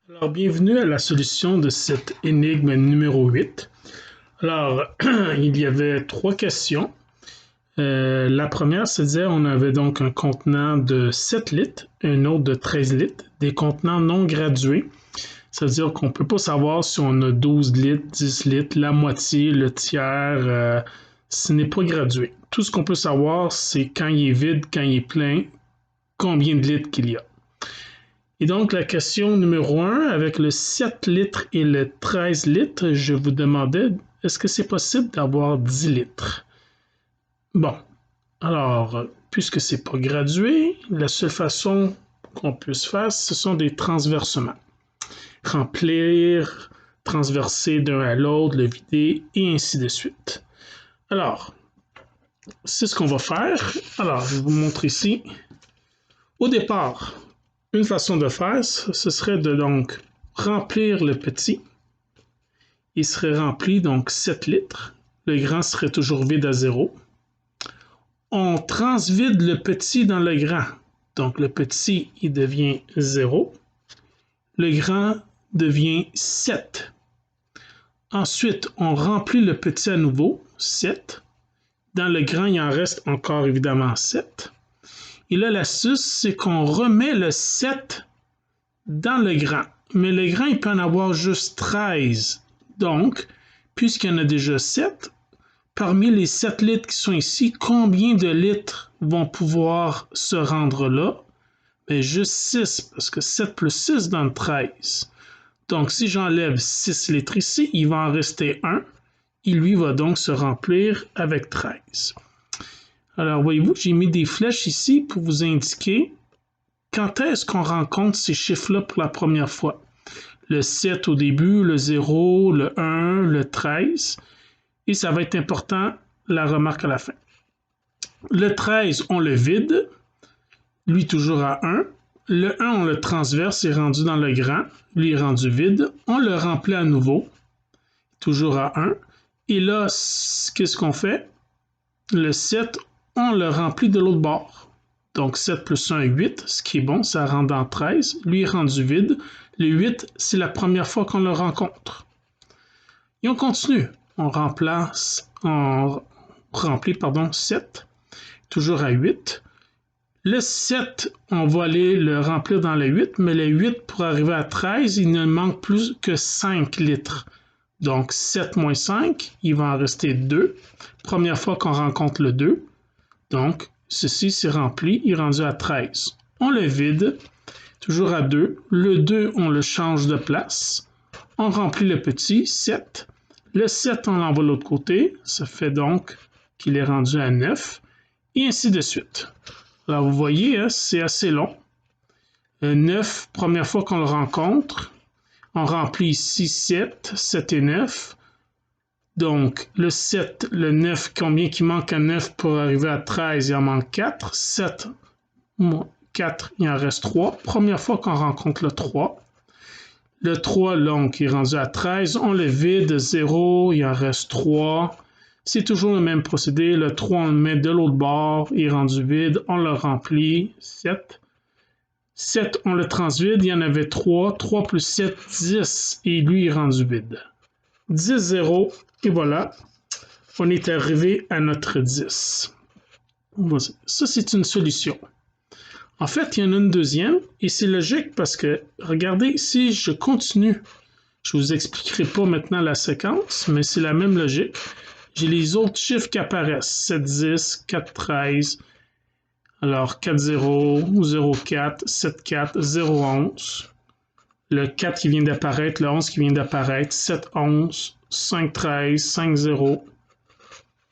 Alors, bienvenue à la solution de cette énigme numéro 8. Alors, il y avait trois questions. La première, c'est-à-dire on avait donc un contenant de 7 litres, un autre de 13 litres, des contenants non gradués. C'est-à-dire qu'on ne peut pas savoir si on a 12 litres, 10 litres, la moitié, le tiers. Ce n'est pas gradué. Tout ce qu'on peut savoir, c'est quand il est vide, quand il est plein, combien de litres qu'il y a. Et donc, la question numéro 1, avec le 7 litres et le 13 litres, je vous demandais, est-ce que c'est possible d'avoir 10 litres? Bon, alors, puisque c'est pas gradué, la seule façon qu'on puisse faire, ce sont des transversements. Remplir, transverser d'un à l'autre, le vider, et ainsi de suite. Alors, c'est ce qu'on va faire. Alors, je vais vous montrer ici. Au départ, une façon de faire, ce serait de donc remplir le petit. Il serait rempli donc 7 litres. Le grand serait toujours vide à 0. On transvide le petit dans le grand. Donc le petit, il devient 0. Le grand devient 7. Ensuite, on remplit le petit à nouveau, 7. Dans le grand, il en reste encore évidemment 7. Et là, l'astuce, c'est qu'on remet le 7 dans le grand. Mais le grand, il peut en avoir juste 13. Donc, puisqu'il y en a déjà 7, parmi les 7 litres qui sont ici, combien de litres vont pouvoir se rendre là? Bien, juste 6, parce que 7 plus 6 donne 13. Donc, si j'enlève 6 litres ici, il va en rester 1. Il lui va donc se remplir avec 13. Alors, voyez-vous, j'ai mis des flèches ici pour vous indiquer quand est-ce qu'on rencontre ces chiffres-là pour la première fois. Le 7 au début, le 0, le 1, le 13. Et ça va être important, la remarque à la fin. Le 13, on le vide, lui toujours à 1. Le 1, on le transverse, est rendu dans le grand, lui est rendu vide. On le remplit à nouveau, toujours à 1. Et là, qu'est-ce qu'on fait? Le 7, on le remplit de l'autre bord. Donc 7 plus 1, 8, ce qui est bon, ça rentre dans 13. Lui est rendu vide. Le 8, c'est la première fois qu'on le rencontre. Et on continue. On remplit 7, toujours à 8. Le 7, on va aller le remplir dans le 8, mais le 8, pour arriver à 13, il ne manque plus que 5 litres. Donc 7 moins 5, il va en rester 2. Première fois qu'on rencontre le 2. Donc, ceci s'est rempli, il est rendu à 13. On le vide, toujours à 2. Le 2, on le change de place. On remplit le petit, 7. Le 7, on l'envoie de l'autre côté. Ça fait donc qu'il est rendu à 9. Et ainsi de suite. Alors, vous voyez, hein, c'est assez long. 9, première fois qu'on le rencontre. On remplit ici 7, 7 et 9. Donc, le 7, le 9, combien qui manque à 9 pour arriver à 13? Il en manque 4. 7, 4, il en reste 3. Première fois qu'on rencontre le 3. Le 3, donc, il est rendu à 13. On le vide, 0, il en reste 3. C'est toujours le même procédé. Le 3, on le met de l'autre bord, il est rendu vide. On le remplit, 7. 7, on le transvide, il y en avait 3. 3 plus 7, 10. Et lui est rendu vide. 10, 0. Et voilà, on est arrivé à notre 10. Ça, c'est une solution. En fait, il y en a une deuxième, et c'est logique parce que, regardez, si je continue, je ne vous expliquerai pas maintenant la séquence, mais c'est la même logique. J'ai les autres chiffres qui apparaissent, 7, 10, 4, 13, alors 4, 0, 0, 4, 7, 4, 0, 11, le 4 qui vient d'apparaître, le 11 qui vient d'apparaître, 7, 11, 5, 13, 5, 0,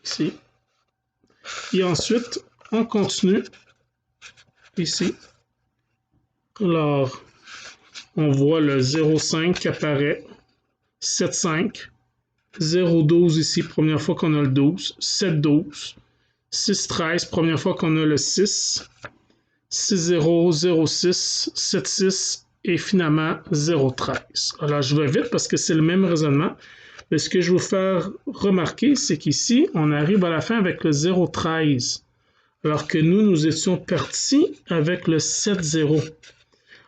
ici. Et ensuite, on continue ici. Alors, on voit le 0,5 qui apparaît, 7,5, 0,12 ici, première fois qu'on a le 12, 7,12, 6,13, première fois qu'on a le 6, 6,0, 0,6, 7,6 et finalement 0,13. Alors, je vais vite parce que c'est le même raisonnement. Mais ce que je veux vous faire remarquer, c'est qu'ici, on arrive à la fin avec le 0,13. Alors que nous étions partis avec le 7,0.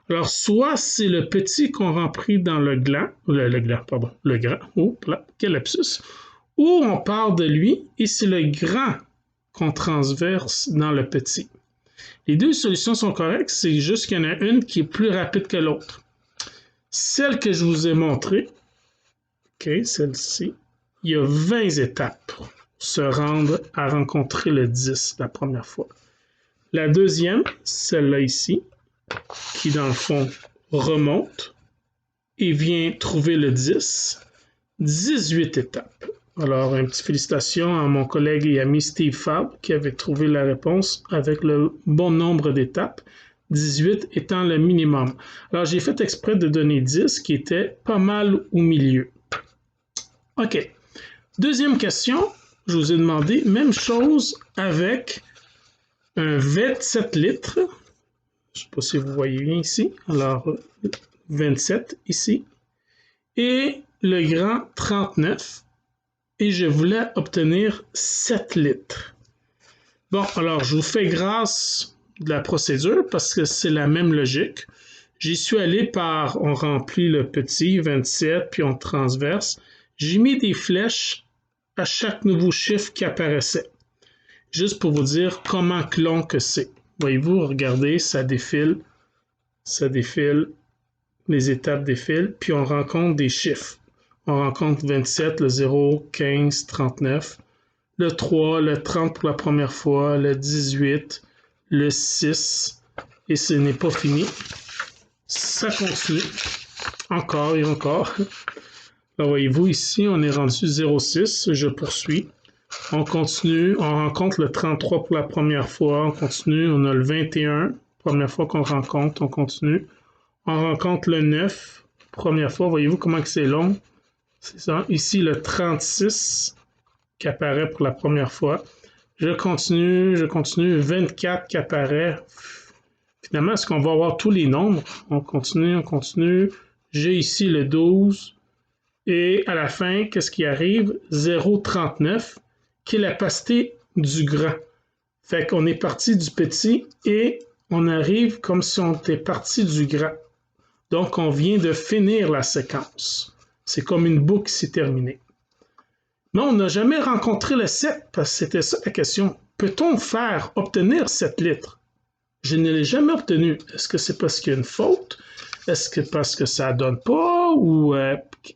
Alors, soit c'est le petit qu'on remplit dans le grand, quel lapsus, ou on part de lui et c'est le grand qu'on transverse dans le petit. Les deux solutions sont correctes, c'est juste qu'il y en a une qui est plus rapide que l'autre. Celle que je vous ai montrée, ok, celle-ci, il y a 20 étapes pour se rendre à rencontrer le 10 la première fois. La deuxième, celle-là ici, qui dans le fond remonte et vient trouver le 10, 18 étapes. Alors, une petite félicitation à mon collègue et ami Steve Fab qui avait trouvé la réponse avec le bon nombre d'étapes, 18 étant le minimum. Alors, j'ai fait exprès de donner 10 qui était pas mal au milieu. OK. Deuxième question, je vous ai demandé, même chose avec un 27 litres. Je ne sais pas si vous voyez bien ici. Alors, 27 ici. Et le grand 39. Et je voulais obtenir 7 litres. Bon, alors je vous fais grâce de la procédure parce que c'est la même logique. J'y suis allé par, on remplit le petit 27, puis on transverse. J'ai mis des flèches à chaque nouveau chiffre qui apparaissait. Juste pour vous dire comment long que c'est. Voyez-vous, regardez, ça défile, les étapes défilent, puis on rencontre des chiffres. On rencontre 27, le 0, 15, 39, le 3, le 30 pour la première fois, le 18, le 6, et ce n'est pas fini. Ça continue, encore et encore. Alors voyez-vous, ici, on est rendu 0,6, je poursuis. On continue, on rencontre le 33 pour la première fois, on continue, on a le 21, première fois qu'on rencontre, on continue. On rencontre le 9, première fois, voyez-vous comment que c'est long? C'est ça. Ici, le 36 qui apparaît pour la première fois. Je continue, 24 qui apparaît. Finalement, est-ce qu'on va avoir tous les nombres? On continue. J'ai ici le 12. Et à la fin, qu'est-ce qui arrive? 0,39 qui est la opacité du grand. Fait qu'on est parti du petit et on arrive comme si on était parti du grand. Donc, on vient de finir la séquence. C'est comme une boucle qui s'est terminée. Mais on n'a jamais rencontré le 7 parce que c'était ça la question. Peut-on faire obtenir 7 litres? Je ne l'ai jamais obtenu. Est-ce que c'est parce qu'il y a une faute? Est-ce que parce que ça ne donne pas? Ou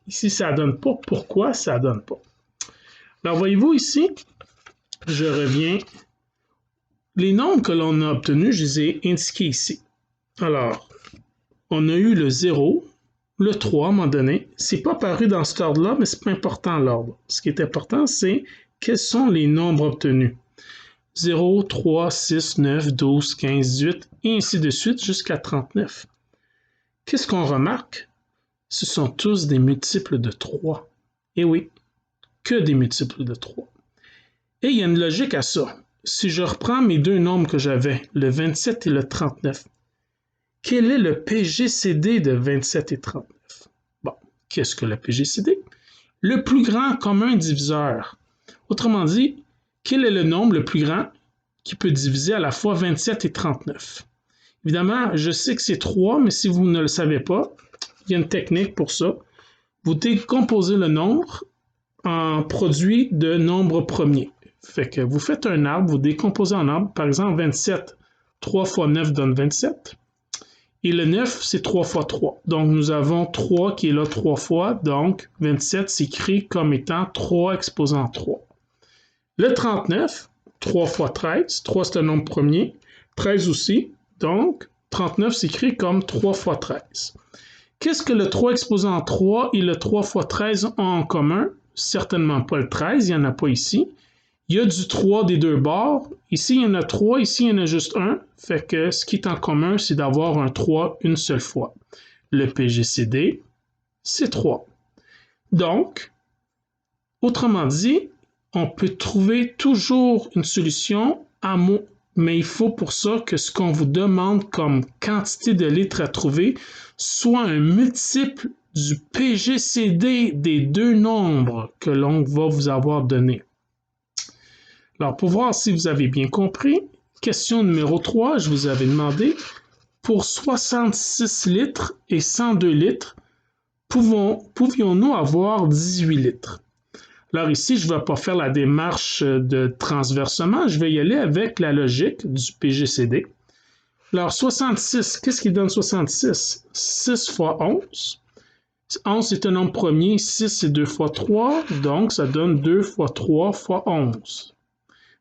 si ça ne donne pas, pourquoi ça ne donne pas? Alors, voyez-vous ici, je reviens. Les nombres que l'on a obtenus, je les ai indiqués ici. Alors, on a eu le 0, le 3 à un moment donné. C'est pas paru dans cet ordre-là, mais c'est pas important l'ordre. Ce qui est important, c'est quels sont les nombres obtenus. 0, 3, 6, 9, 12, 15, 18, et ainsi de suite jusqu'à 39. Qu'est-ce qu'on remarque? Ce sont tous des multiples de 3. Et oui, que des multiples de 3. Et il y a une logique à ça. Si je reprends mes deux nombres que j'avais, le 27 et le 39, quel est le PGCD de 27 et 39? Bon, qu'est-ce que le PGCD? Le plus grand commun diviseur. Autrement dit, quel est le nombre le plus grand qui peut diviser à la fois 27 et 39? Évidemment, je sais que c'est 3, mais si vous ne le savez pas, il y a une technique pour ça. Vous décomposez le nombre en produit de nombres premiers. Fait que vous faites un arbre, vous décomposez en arbre. Par exemple, 27, 3 fois 9 donne 27. Et le 9, c'est 3 fois 3. Donc, nous avons 3 qui est là 3 fois. Donc, 27 s'écrit comme étant 3 exposant 3. Le 39, 3 fois 13. 3, c'est un nombre premier. 13 aussi. Donc, 39 s'écrit comme 3 fois 13. Qu'est-ce que le 3 exposant 3 et le 3 fois 13 ont en commun? Certainement pas le 13, il n'y en a pas ici. Il y a du 3 des deux bords. Ici, il y en a 3. Ici, il y en a juste un. Fait que ce qui est en commun, c'est d'avoir un 3 une seule fois. Le PGCD, c'est 3. Donc, autrement dit, on peut trouver toujours une solution à mot, mais il faut pour ça que ce qu'on vous demande comme quantité de litres à trouver soit un multiple du PGCD des deux nombres que l'on va vous avoir donné. Alors, pour voir si vous avez bien compris, question numéro 3, je vous avais demandé pour 66 litres et 102 litres, pouvions-nous avoir 18 litres? Alors ici, je ne vais pas faire la démarche de transversement, je vais y aller avec la logique du PGCD. Alors 66, qu'est-ce qui donne 66? 6 fois 11. 11 est un nombre premier, 6 c'est 2 fois 3, donc ça donne 2 fois 3 fois 11.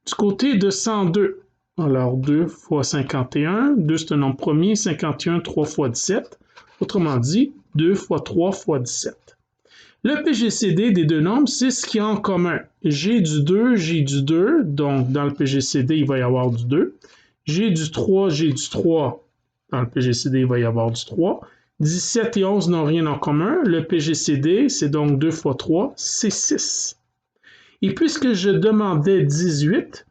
Du côté de 102, alors 2 fois 51, 2 c'est un nombre premier, 51, 3 fois 17. Autrement dit, 2 fois 3 fois 17. Le PGCD des deux nombres, c'est ce qu'il y a en commun. J'ai du 2, donc dans le PGCD, il va y avoir du 2. J'ai du 3, dans le PGCD, il va y avoir du 3. 17 et 11 n'ont rien en commun. Le PGCD, c'est donc 2 fois 3, c'est 6. Et puisque je demandais 18,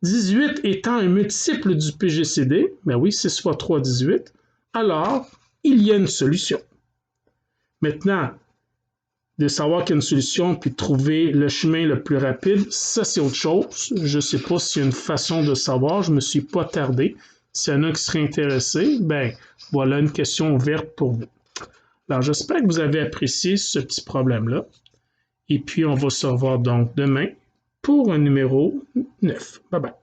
18 étant un multiple du PGCD, ben oui, 6 fois 3, 18, alors il y a une solution. Maintenant, de savoir qu'il y a une solution puis de trouver le chemin le plus rapide, ça c'est autre chose. Je ne sais pas s'il y a une façon de savoir, je ne me suis pas tardé. S'il y en a qui seraient intéressés, ben voilà une question ouverte pour vous. Alors j'espère que vous avez apprécié ce petit problème-là. Et puis on va se revoir donc demain pour un numéro 9. Bye bye.